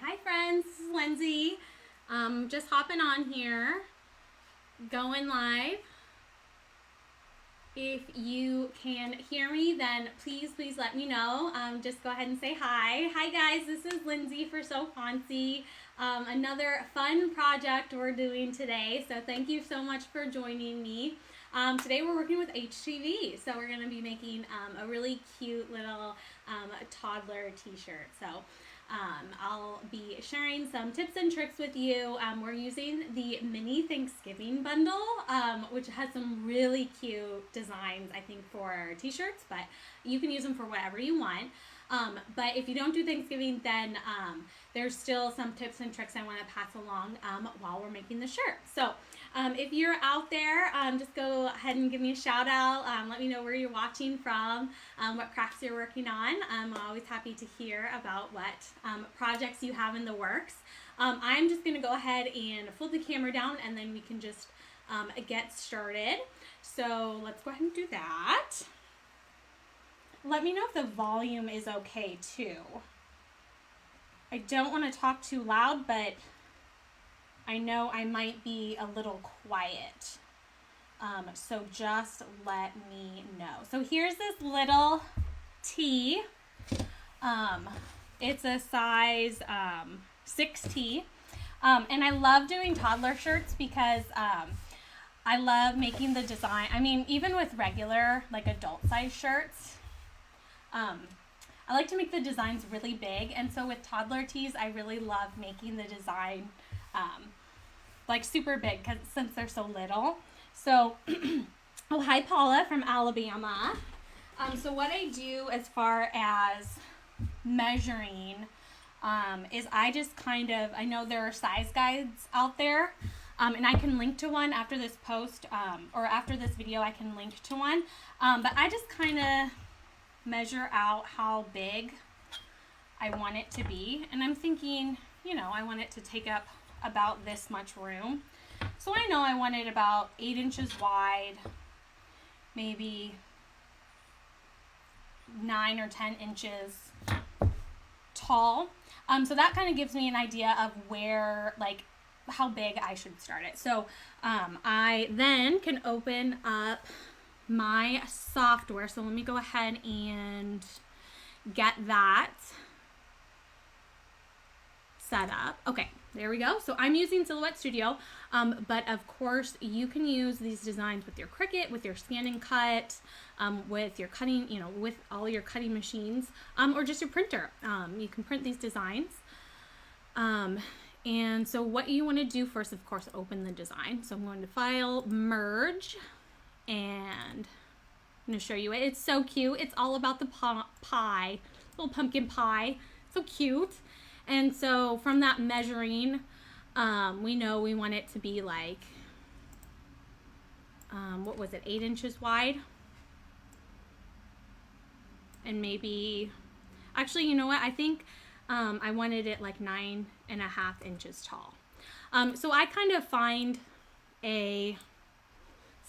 Hi friends, this is Lindsay. Just hopping on here, going live. If you can hear me, then please let me know. Just go ahead and say hi. Hi guys, this is Lindsay for So Fontsy. Another fun project we're doing today, so thank you so much for joining me. Today we're working with HTV, so we're going to be making a really cute little toddler t-shirt. So I'll be sharing some tips and tricks with you. We're using the mini Thanksgiving bundle, which has some really cute designs, I think, for t-shirts, but you can use them for whatever you want. But if you don't do Thanksgiving, then there's still some tips and tricks I want to pass along while we're making the shirt. So if you're out there, just go ahead and give me a shout out. Let me know where you're watching from, what crafts you're working on. I'm always happy to hear about what projects you have in the works. I'm just going to go ahead and flip the camera down and then we can just get started. So let's go ahead and do that. Let me know if the volume is okay too. I don't want to talk too loud, but I know I might be a little quiet. So just let me know. So here's this little tee. It's a size 6T. And I love doing toddler shirts because I love making the design. I mean, even with regular, like adult size shirts, I like to make the designs really big, and so with toddler tees, I really love making the design like super big since they're so little. So, oh, hi Paula from Alabama. So what I do as far as measuring is I just I know there are size guides out there, and I can link to one after this post, or after this video I can link to one, but I just kind of measure out how big I want it to be, and I'm thinking, you know, I want it to take up about this much room, so I know I want it about 8 inches wide, maybe 9 or 10 inches tall, so that kind of gives me an idea of where, like, how big I should start it. So I then can open up my software. So let me go ahead and get that set up. Okay, there we go. So I'm using Silhouette Studio, but of course you can use these designs with your Cricut, with your scan and cut, with your cutting, you know, with all your cutting machines, or just your printer. You can print these designs. And so what you want to do first, of course, open the design. So I'm going to File, Merge, and I'm going to show you it. It's so cute. It's all about the pie, little pumpkin pie. So cute. And so from that measuring, we know we want it to be like, what was it, 8 inches wide? And maybe, actually, you know what? I think I wanted it like 9.5 inches tall. So I kind of find a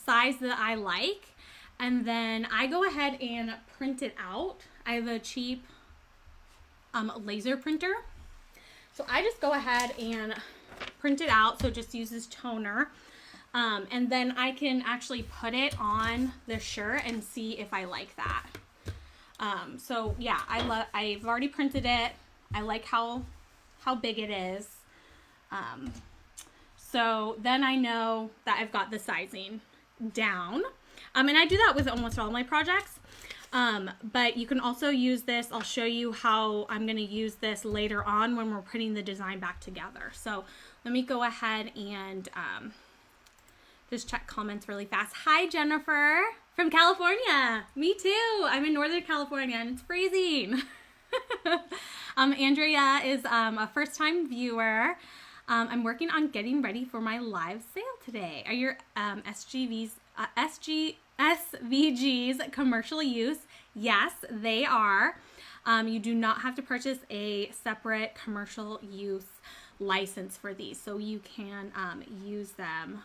size that I like, and then I go ahead and print it out. I have a cheap laser printer, so I just go ahead and print it out, so it just uses toner, and then I can actually put it on the shirt and see if I like that. So yeah, I've already printed it. I like how big it is. So then I know that I've got the sizing down, and I do that with almost all my projects, but you can also use this. I'll show you how I'm going to use this later on when we're putting the design back together. So let me go ahead and just check comments really fast. Hi Jennifer from California. Me too. I'm in Northern California and it's freezing. Andrea is a first-time viewer. I'm working on getting ready for my live sale today. Are your SVGs commercial use? Yes, they are. You do not have to purchase a separate commercial use license for these, so you can use them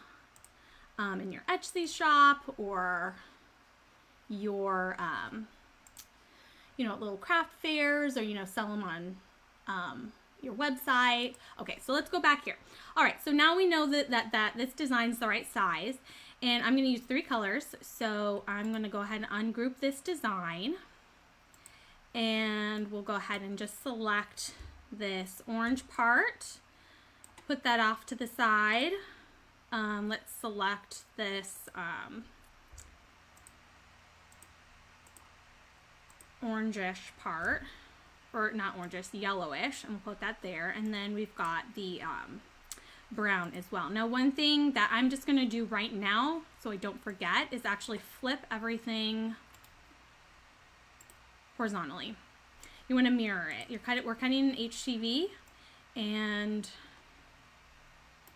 in your Etsy shop or your little craft fairs, or sell them on your website. Okay, so let's go back here. All right, so now we know that this design's the right size, and I'm going to use 3 colors. So I'm going to go ahead and ungroup this design, and we'll go ahead and just select this orange part, put that off to the side. Let's select this orangish part, or not orangish, yellowish, and we'll put that there. And then we've got the brown as well. Now, one thing that I'm just going to do right now so I don't forget is actually flip everything horizontally. You want to mirror it. We're cutting an HTV, and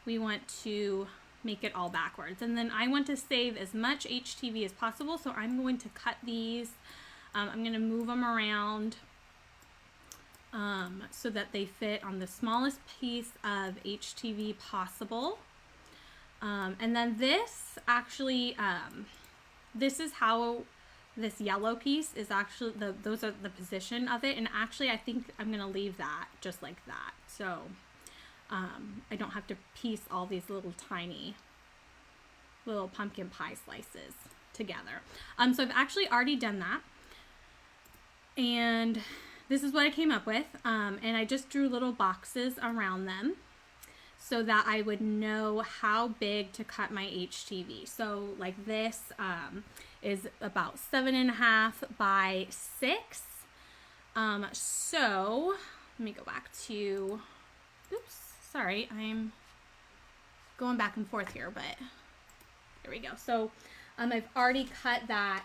we want to make it all backwards. And then I want to save as much HTV as possible, so I'm going to cut these. I'm going to move them around so that they fit on the smallest piece of HTV possible. And then this actually, this is how this yellow piece is actually, those are the position of it. And actually, I think I'm going to leave that just like that. So I don't have to piece all these little tiny little pumpkin pie slices together. So I've actually already done that. And this is what I came up with. And I just drew little boxes around them so that I would know how big to cut my HTV. So like this is about 7.5 by 6. So let me go back to, oops, sorry, I'm going back and forth here, but there we go. So I've already cut that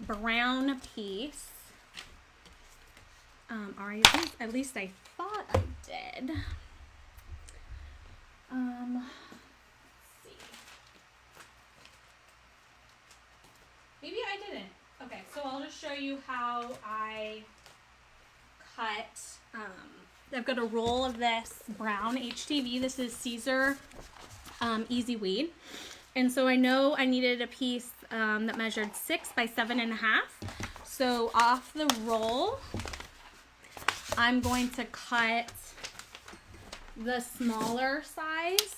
brown piece. Or at least I thought I did. Let's see. Maybe I didn't. Okay, so I'll just show you how I cut. I've got a roll of this brown HTV. This is Caesar Easy Weed. And so I know I needed a piece that measured 6 by 7.5. So off the roll, I'm going to cut the smaller size.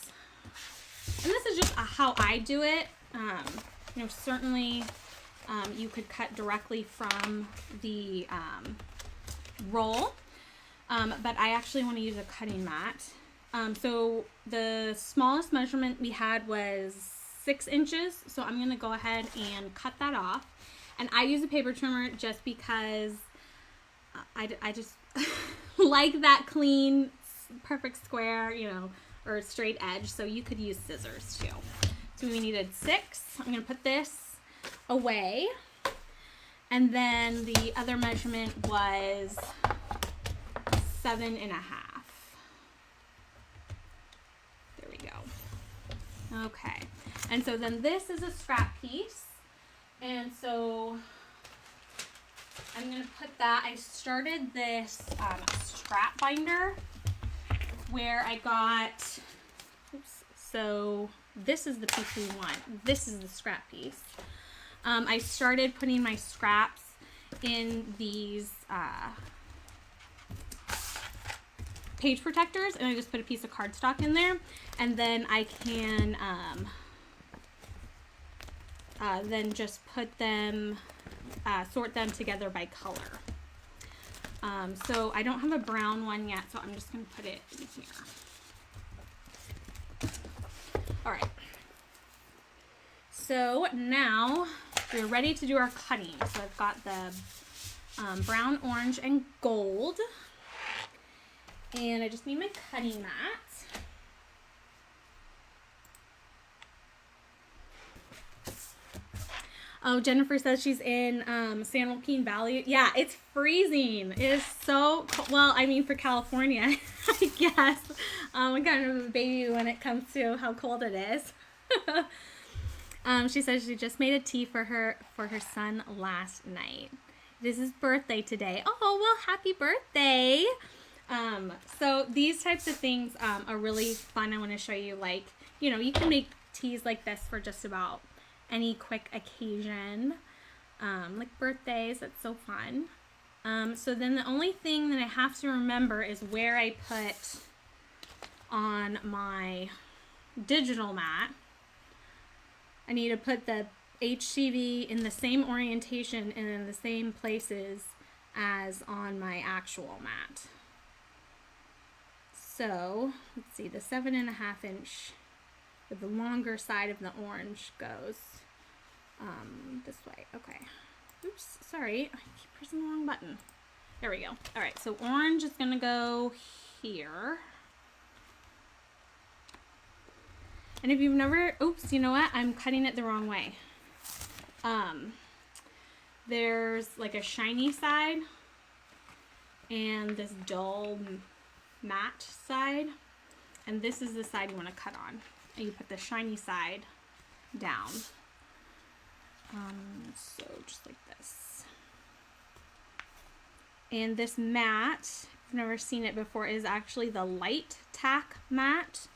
And this is just how I do it. You know, certainly you could cut directly from the roll. But I actually want to use a cutting mat. So the smallest measurement we had was 6 inches. So I'm going to go ahead and cut that off. And I use a paper trimmer just because I just like that clean, perfect square, you know, or straight edge. So you could use scissors too. So we needed 6. I'm going to put this away. And then the other measurement was 7.5. There we go. Okay. And so then this is a scrap piece. And so I'm going to put that, I started this strap binder where I got, oops, so this is the piece we want. This is the scrap piece. I started putting my scraps in these page protectors, and I just put a piece of cardstock in there, and then I can then just put them, sort them together by color. So I don't have a brown one yet, so I'm just going to put it in here. All right. So now we're ready to do our cutting. So I've got the brown, orange, and gold. And I just need my cutting mat. Oh, Jennifer says she's in San Joaquin Valley. Yeah, it's freezing. It is so cold. Well, I mean, for California, I guess. I'm kind of a baby when it comes to how cold it is. She says she just made a tea for her son last night. It is his birthday today. Oh, well, happy birthday. So these types of things are really fun. I want to show you, like, you know, you can make teas like this for just about any quick occasion, like birthdays. It's so fun. So then the only thing that I have to remember is where I put on my digital mat. I need to put the HTV in the same orientation and in the same places as on my actual mat. So let's see, the 7.5 inch with the longer side of the orange goes this way. Okay. Oops, sorry, I keep pressing the wrong button. There we go. All right, so orange is gonna go here. And if you've never, oops, you know what? I'm cutting it the wrong way. There's like a shiny side and this dull matte side. And this is the side you want to cut on. And you put the shiny side down. So just like this. And this mat, if you've never seen it before, is actually the light tack mat.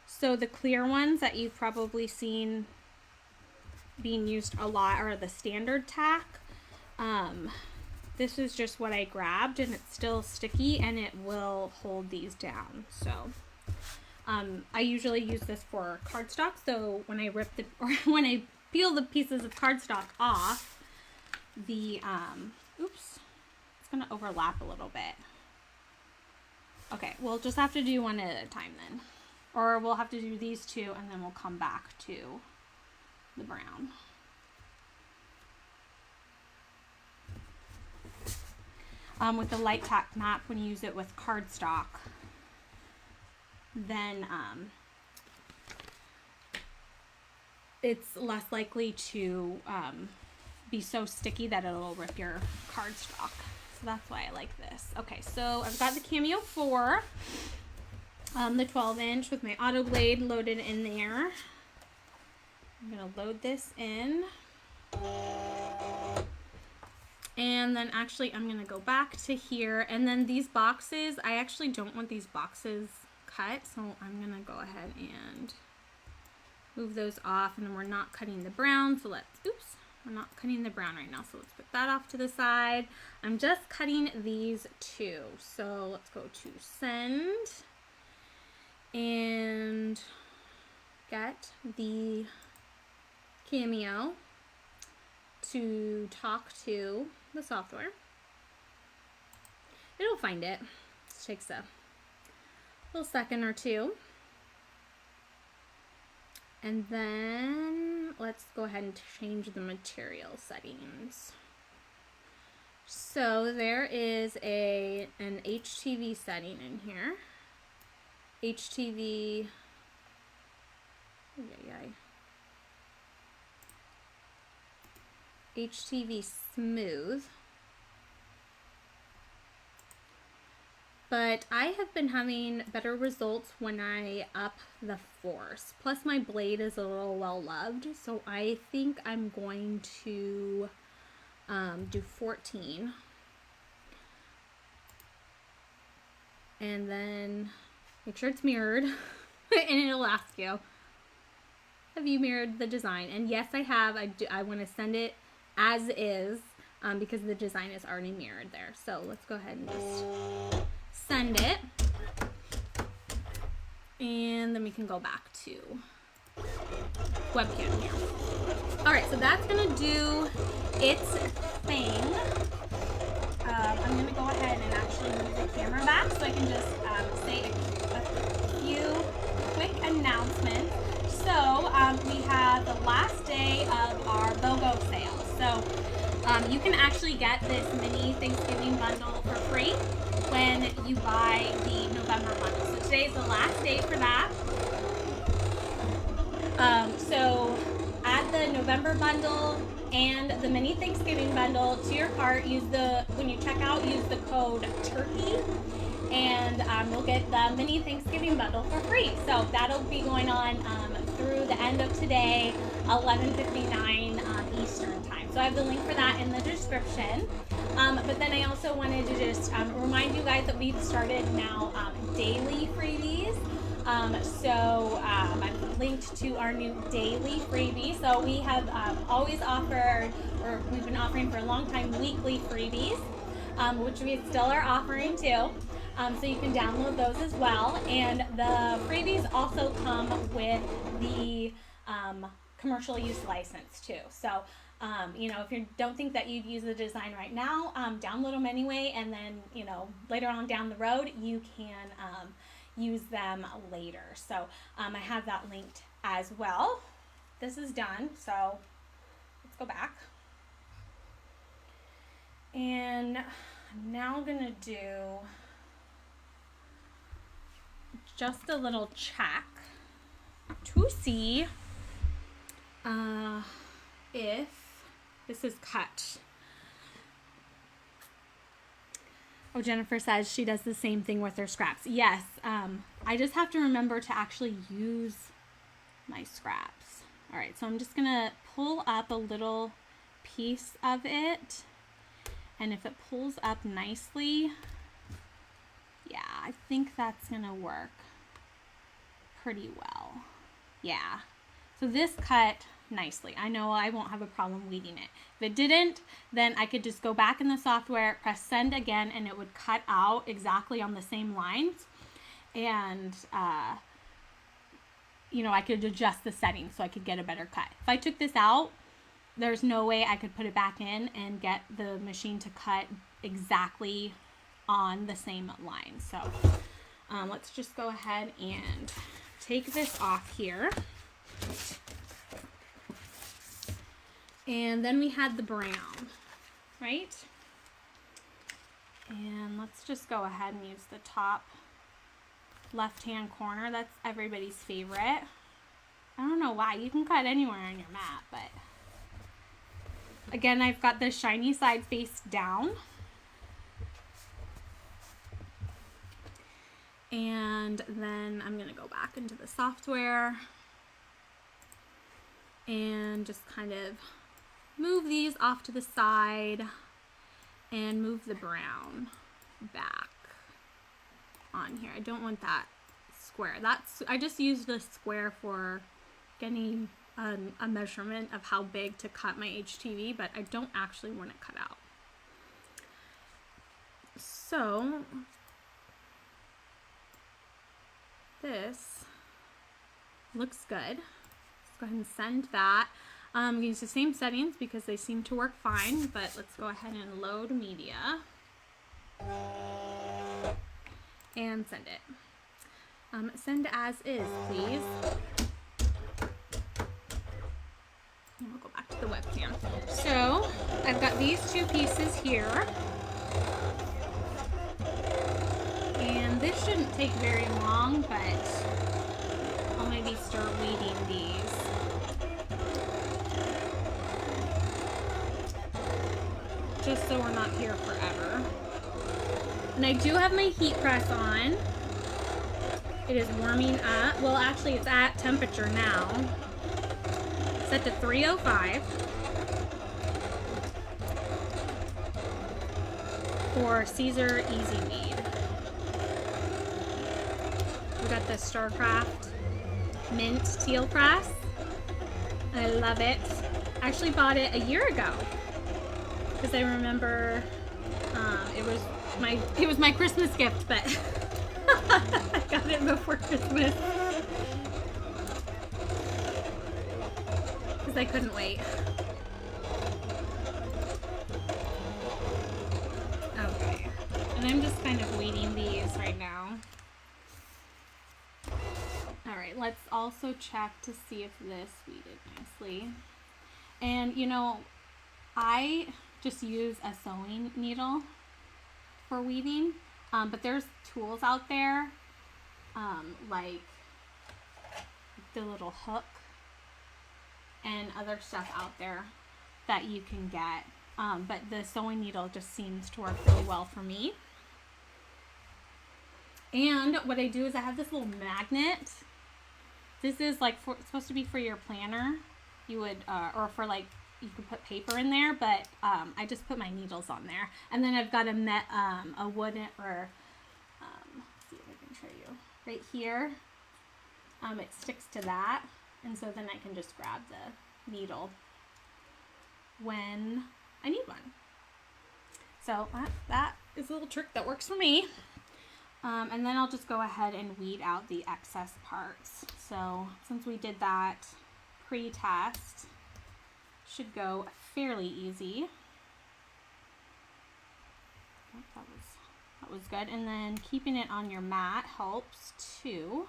So the clear ones that you've probably seen being used a lot are the standard tack. This is just what I grabbed, and it's still sticky and it will hold these down. So I usually use this for cardstock. So when I rip the, or when I peel the pieces of cardstock off, the oops, it's gonna overlap a little bit. Okay, we'll just have to do one at a time then. Or we'll have to do these two and then we'll come back to the brown. With the light tack mat, when you use it with cardstock, then it's less likely to be so sticky that it'll rip your cardstock. So that's why I like this. Okay, so I've got the Cameo 4. The 12 inch with my auto blade loaded in there. I'm gonna load this in. And then actually I'm gonna go back to here, and then these boxes, I actually don't want these boxes cut, so I'm gonna go ahead and move those off, and then we're not cutting the brown, so let's, oops, we're not cutting the brown right now, so let's put that off to the side. I'm just cutting these two, so let's go to send. And get the Cameo to talk to the software. It'll find it. It takes a little second or two. And then let's go ahead and change the material settings. So there is an HTV setting in here. HTV, HTV smooth, but I have been having better results when I up the force. Plus my blade is a little well loved, so I think I'm going to do 14, and then make sure it's mirrored, and it'll ask you, have you mirrored the design? And yes, I have. I want to send it as is because the design is already mirrored there. So let's go ahead and just send it. And then we can go back to webcam here. All right, so that's going to do its thing. I'm going to go ahead and actually move the camera back so I can just say a few quick announcements. So we have the last day of our BOGO sale. So you can actually get this mini Thanksgiving bundle for free when you buy the November bundle. So today's the last day for that. So add the November bundle and the mini Thanksgiving bundle to your cart. When you check out, use the code TURKEY, and you'll get the mini Thanksgiving bundle for free. So that'll be going on through the end of today, 11:59 Eastern time. So I have the link for that in the description. But then I also wanted to just remind you guys that we've started now daily freebies. So I've linked to our new daily freebie. So we have always offered, or we've been offering for a long time, weekly freebies. which we still are offering too. So you can download those as well. And the freebies also come with the commercial use license too. So, you know, if you don't think that you'd use the design right now, download them anyway. And then, you know, later on down the road, you can use them later. So I have that linked as well. This is done. So let's go back. And I'm now going to do just a little check to see if this is cut. Oh, Jennifer says she does the same thing with her scraps. Yes, I just have to remember to actually use my scraps. All right, so I'm just gonna pull up a little piece of it, and if it pulls up nicely, yeah, I think that's gonna work pretty well. Yeah, so this cut nicely. I know I won't have a problem weeding it. If it didn't, then I could just go back in the software, press send again, and it would cut out exactly on the same lines. And, you know, I could adjust the settings so I could get a better cut. If I took this out, there's no way I could put it back in and get the machine to cut exactly on the same line. So let's just go ahead and take this off here. And then we had the brown, right? And let's just go ahead and use the top left-hand corner. That's everybody's favorite. I don't know why. You can cut anywhere on your mat, but again, I've got the shiny side face down. And then I'm going to go back into the software and just kind of move these off to the side and move the brown back on here. I don't want that square. I just used the square for getting a measurement of how big to cut my HTV, but I don't actually want it cut out. So this looks good. Let's go ahead and send that. Use the same settings because they seem to work fine, but let's go ahead and load media and send it. Send as is, please. And we'll go back to the webcam. So I've got these two pieces here, and this shouldn't take very long, but I'll maybe start weeding these. Just so we're not here forever. And I do have my heat press on. It is warming up. Well, actually, it's at temperature now. Set to 305 for Caesar Easy Weed. We got the Starcraft Mint Teal Press. I love it. I actually bought it a year ago because I remember it was my Christmas gift, but I got it before Christmas because I couldn't wait. Okay, and I'm just kind of weeding these right now. All right, let's also check to see if this weeded nicely. And you know, I just use a sewing needle for weeding, but there's tools out there like the little hook and other stuff out there that you can get, but the sewing needle just seems to work really well for me. And what I do is I have this little magnet. This is like it's supposed to be for your planner. You would or for like you could put paper in there, but I just put my needles on there. And then I've got a wooden, or let's see if I can show you right here. It sticks to that, and so then I can just grab the needle when I need one. So that is a little trick that works for me. And then I'll just go ahead and weed out the excess parts. So since we did that pre-test, should go fairly easy. That was good. And then keeping it on your mat helps too,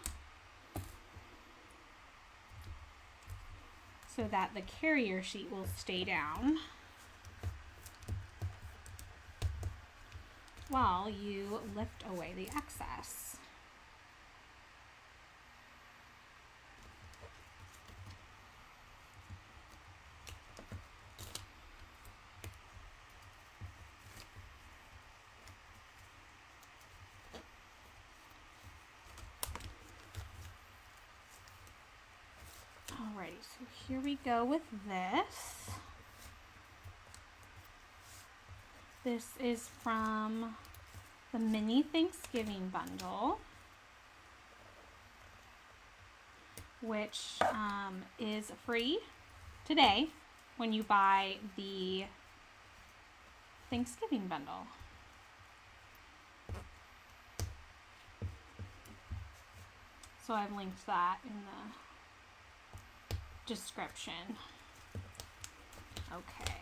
so that the carrier sheet will stay down while you lift away the excess. Alrighty, so here we go with this. This is from the mini Thanksgiving bundle, which is free today when you buy the Thanksgiving bundle. So I've linked that in the description. Okay.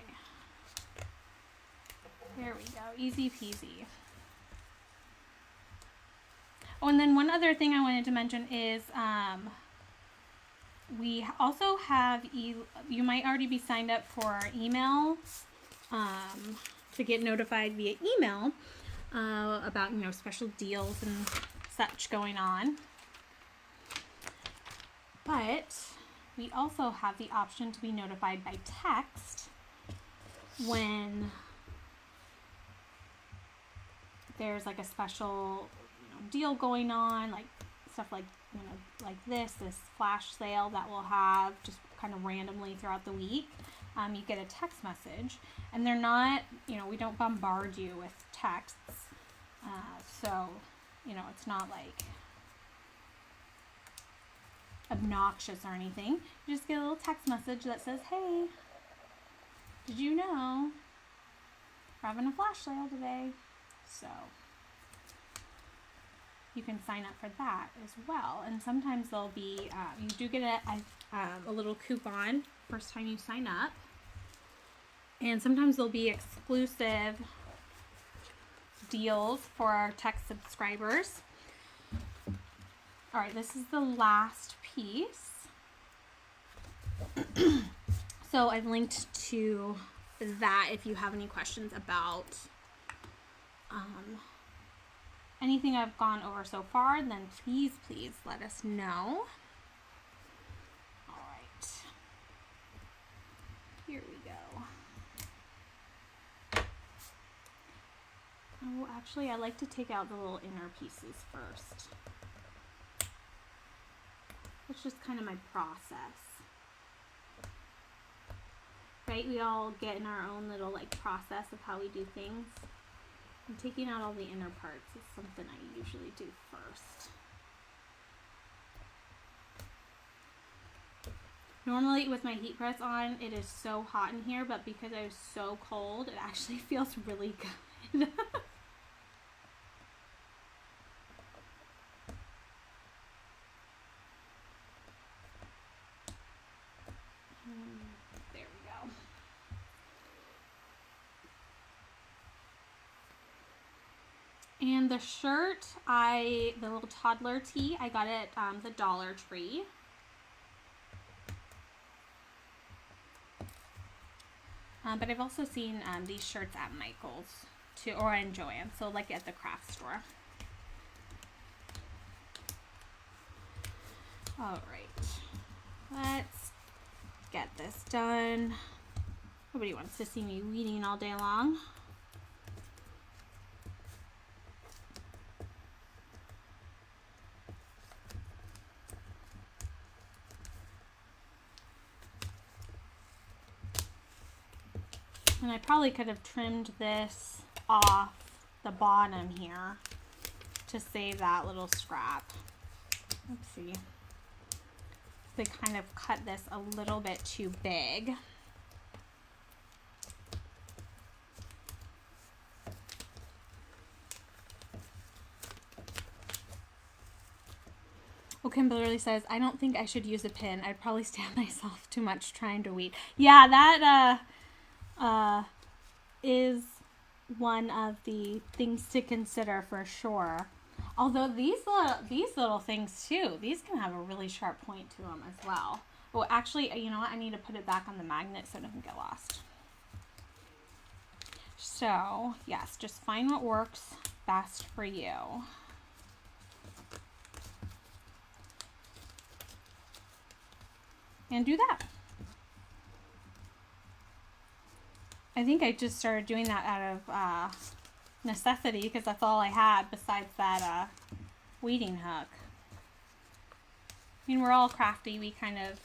There we go, easy peasy. Oh, and then one other thing I wanted to mention is we also have, you might already be signed up for our email to get notified via email about, special deals and such going on. But we also have the option to be notified by text when there's like a special deal going on, like stuff like like this flash sale that we'll have just kind of randomly throughout the week. You get a text message, and they're not, we don't bombard you with texts, so it's not like obnoxious or anything. You just get a little text message that says, hey, did you know we're having a flash sale today? So you can sign up for that as well. And sometimes there'll be, you do get a little coupon first time you sign up. And sometimes there'll be exclusive deals for our text subscribers. All right, this is the last piece. So I've linked to that if you have any questions about anything I've gone over so far, then please let us know. All right, here we go. Oh, actually, I like to take out the little inner pieces first. It's just kind of my process. Right? We all get in our own little process of how we do things. And taking out all the inner parts is something I usually do first. Normally with my heat press on, it is so hot in here, but because I was so cold, it actually feels really good. There we go. And the shirt, the little toddler tee, I got it at the Dollar Tree. But I've also seen these shirts at Michael's too, or in Joann, so like at the craft store. All right, let's get this done. Nobody wants to see me weeding all day long. And I probably could have trimmed this off the bottom here to save that little scrap. Let's see. They kind of cut this a little bit too big. Oh, Kimberly says, I don't think I should use a pin. I'd probably stab myself too much trying to weed. Yeah, that is one of the things to consider for sure. Although these little things too, these can have a really sharp point to them as well. Well, actually, you know what? I need to put it back on the magnet so it doesn't get lost. So, yes, just find what works best for you. And do that. I think I just started doing that out of necessity because that's all I had besides that weeding hook. I mean, we're all crafty. We kind of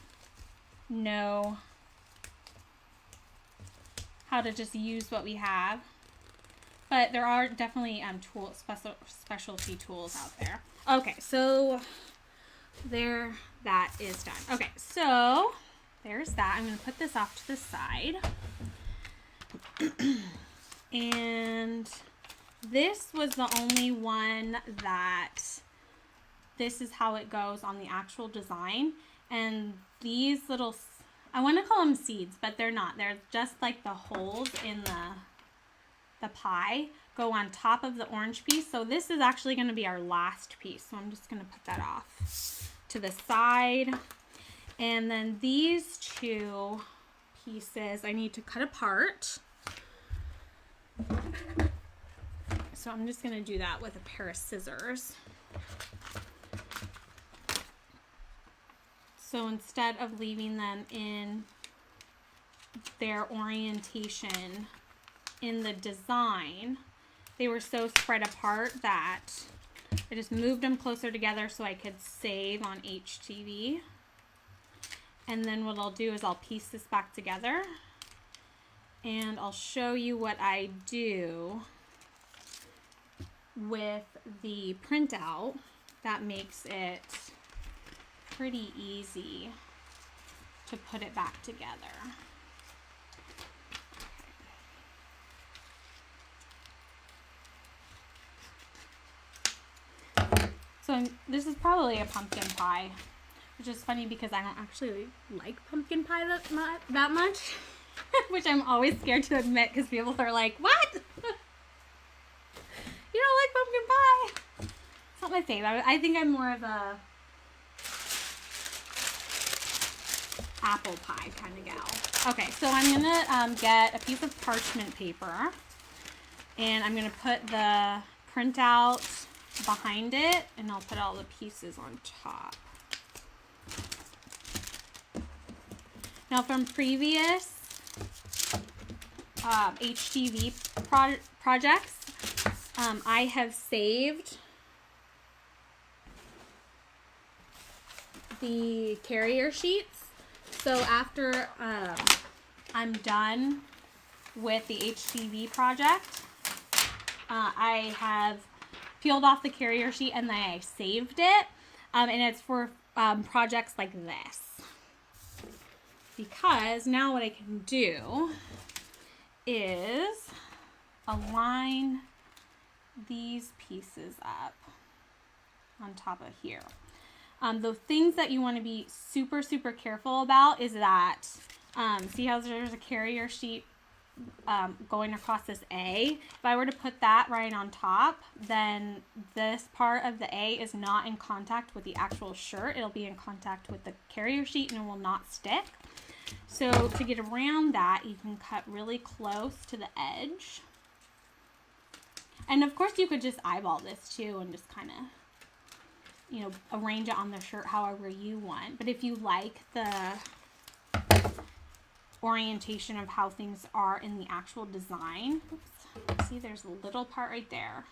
know how to just use what we have. But there are definitely specialty tools out there. Okay, so there, that is done. Okay, so there's that. I'm going to put this off to the side. And this was the only one that this is how it goes on the actual design. And these little, I want to call them seeds, but they're not. They're just like the holes in the pie go on top of the orange piece. So this is actually going to be our last piece. So I'm just going to put that off to the side. And then these two pieces I need to cut apart. So I'm just going to do that with a pair of scissors. So instead of leaving them in their orientation in the design, they were so spread apart that I just moved them closer together so I could save on HTV. And then what I'll do is I'll piece this back together and I'll show you what I do with the printout that makes it pretty easy to put it back together. So this is probably a pumpkin pie, which is funny because I don't actually like pumpkin pie that much, which I'm always scared to admit because people are like, what? You don't like pumpkin pie? It's not my favorite. I think I'm more of a apple pie kind of gal. Okay, so I'm gonna get a piece of parchment paper and I'm gonna put the printout behind it and I'll put all the pieces on top. Now from previous HTV projects, I have saved the carrier sheets. So after I'm done with the HTV project, I have peeled off the carrier sheet and then I saved it. And it's for projects like this. Because now what I can do is align these pieces up on top of here. The things that you want to be super, super careful about is that, see how there's a carrier sheet going across this A? If I were to put that right on top, then this part of the A is not in contact with the actual shirt. It'll be in contact with the carrier sheet and it will not stick. So to get around that, you can cut really close to the edge. And of course you could just eyeball this too and just kind of, you know, arrange it on the shirt however you want. But if you like the orientation of how things are in the actual design, oops, see there's a little part right there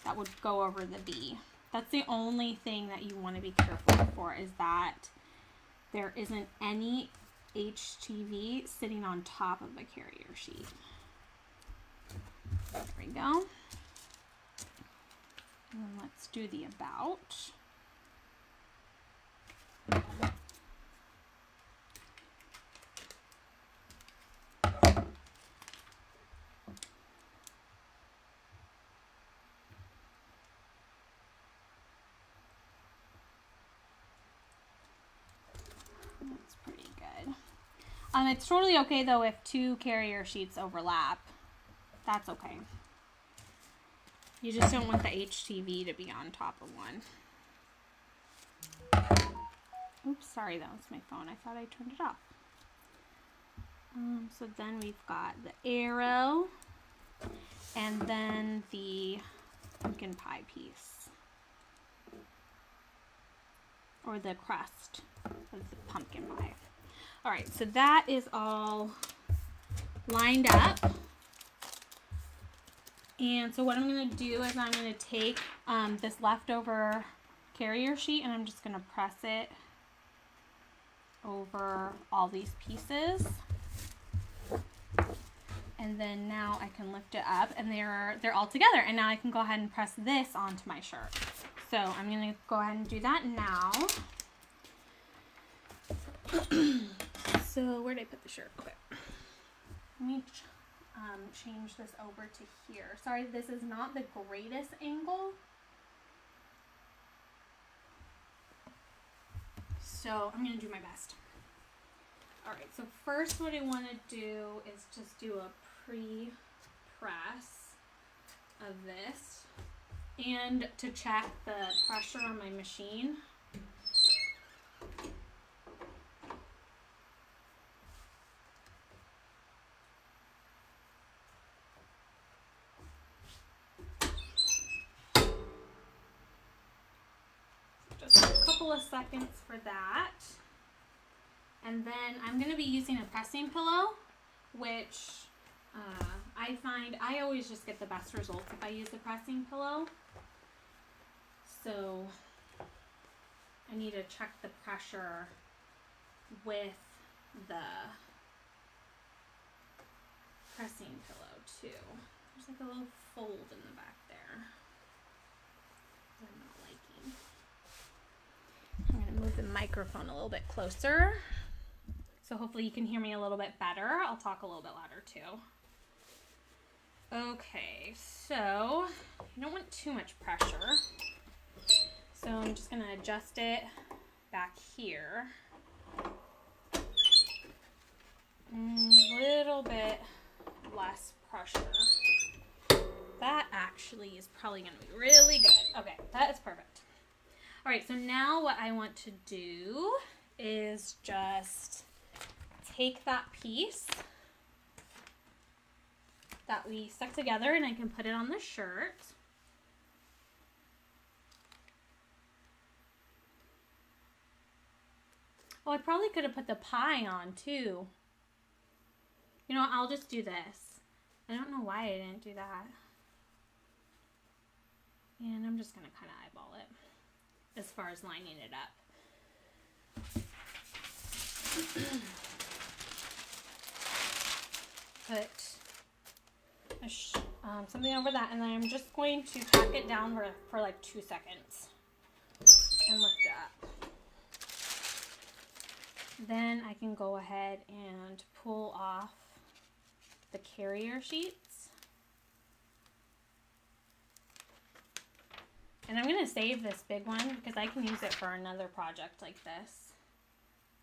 that would go over the B. That's the only thing that you want to be careful for, is that there isn't any HTV sitting on top of the carrier sheet. There we go. And then let's do the about. It's totally okay though if two carrier sheets overlap. That's okay. You just don't want the HTV to be on top of one. Oops, sorry, that was my phone. I thought I turned it off. So then we've got the arrow and then the pumpkin pie piece. Or the crust of the pumpkin pie. All right, so that is all lined up. And so what I'm going to do is I'm going to take this leftover carrier sheet and I'm just going to press it over all these pieces. And then now I can lift it up and they're all together. And now I can go ahead and press this onto my shirt. So I'm going to go ahead and do that now. So where did I put the shirt? Okay. Let me change this over to here. Sorry, this is not the greatest angle. So I'm going to do my best. All right, so first what I want to do is just do a pre-press of this and to check the pressure on my machine. Just a couple of seconds for that. And then I'm going to be using a pressing pillow, which I find I always just get the best results if I use a pressing pillow. So I need to check the pressure with the pressing pillow too. There's like a little fold in the back there. I'm not liking. I'm going to move the microphone a little bit closer. So hopefully you can hear me a little bit better. I'll talk a little bit louder too. Okay, so you don't want too much pressure. So I'm just going to adjust it back here. A little bit less pressure. That actually is probably going to be really good. Okay, that is perfect. All right, so now what I want to do is just take that piece that we stuck together and I can put it on the shirt. Oh, I probably could have put the pie on too. You know what, I'll just do this. I don't know why I didn't do that. And I'm just going to kind of eyeball it as far as lining it up. Put something over that, and then I'm just going to tack it down for like 2 seconds and lift it up. Then I can go ahead and pull off the carrier sheets. And I'm going to save this big one because I can use it for another project like this.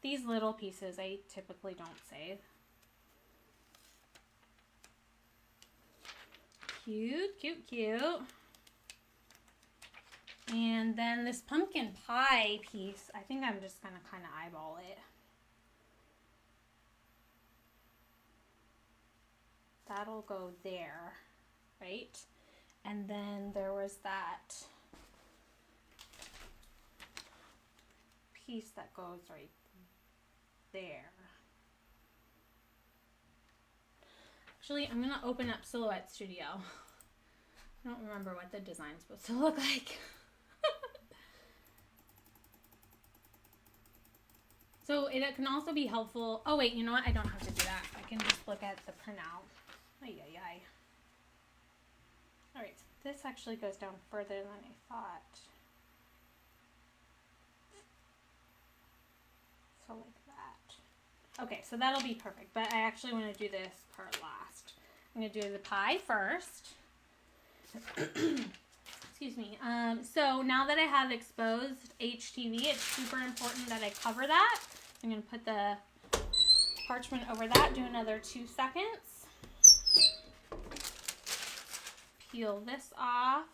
These little pieces I typically don't save. Cute, cute, cute. And then this pumpkin pie piece, I think I'm just going to kind of eyeball it. That'll go there, right? And then there was that piece that goes right there. Actually, I'm going to open up Silhouette Studio. I don't remember what the design's supposed to look like. So it can also be helpful. Oh, wait, you know what? I don't have to do that. I can just look at the printout. Ay, ay, ay. All right, so this actually goes down further than I thought. So like that. Okay, so that'll be perfect, but I actually want to do this part last. I'm going to do the pie first. Excuse me. So now that I have exposed HTV, it's super important that I cover that. I'm going to put the parchment over that, do another 2 seconds. Peel this off.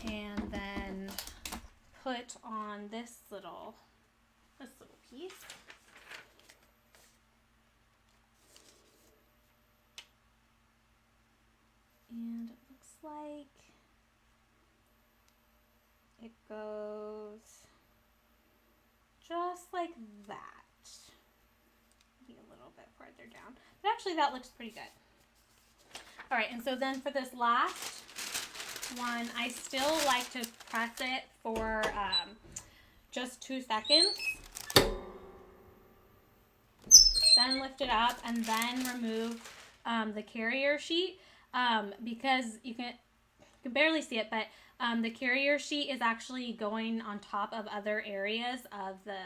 And then put on this little piece. And it looks like it goes just like that. Maybe a little bit further down. But actually that looks pretty good. All right, and so then for this last one, I still like to press it for just 2 seconds. Then lift it up and then remove the carrier sheet because you can barely see it, but the carrier sheet is actually going on top of other areas of the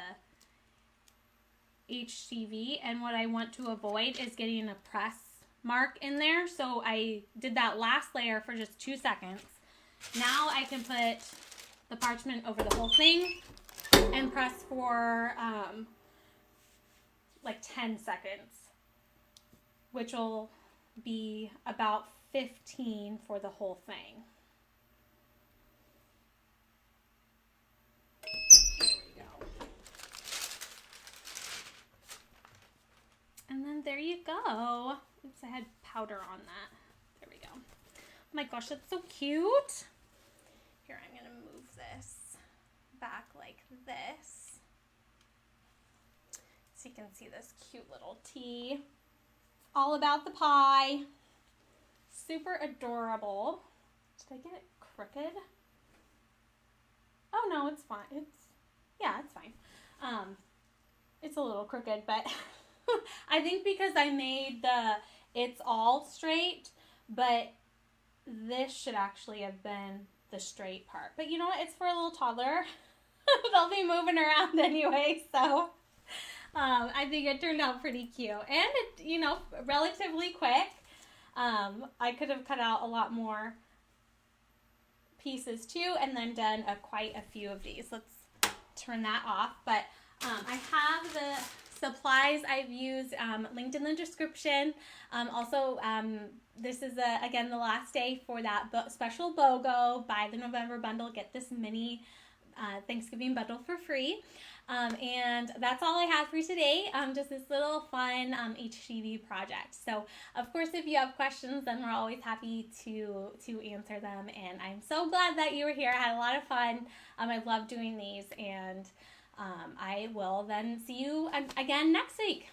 HCV, and what I want to avoid is getting a press mark in there. So I did that last layer for just 2 seconds. Now I can put the parchment over the whole thing and press for like 10 seconds, which will be about 15 for the whole thing. There we go. And then there you go. Oops, I had powder on that. There we go. Oh my gosh, that's so cute. Here, I'm going to move this back like this so you can see this cute little tea. All about the pie. Super adorable. Did I get it crooked? Oh no, it's fine. It's fine. It's a little crooked, but I think because I made it's all straight, but this should actually have been the straight part. But you know what? It's for a little toddler. They'll be moving around anyway, so I think it turned out pretty cute. And it, relatively quick. I could have cut out a lot more pieces too and then done quite a few of these. Let's turn that off. But I have the supplies I've used linked in the description. Also, this is, again, the last day for that special BOGO. Buy the November bundle. Get this mini Thanksgiving bundle for free. And that's all I have for today. Just this little fun HCV project. So, of course, if you have questions, then we're always happy to answer them. And I'm so glad that you were here. I had a lot of fun. I love doing these. And I will then see you again next week.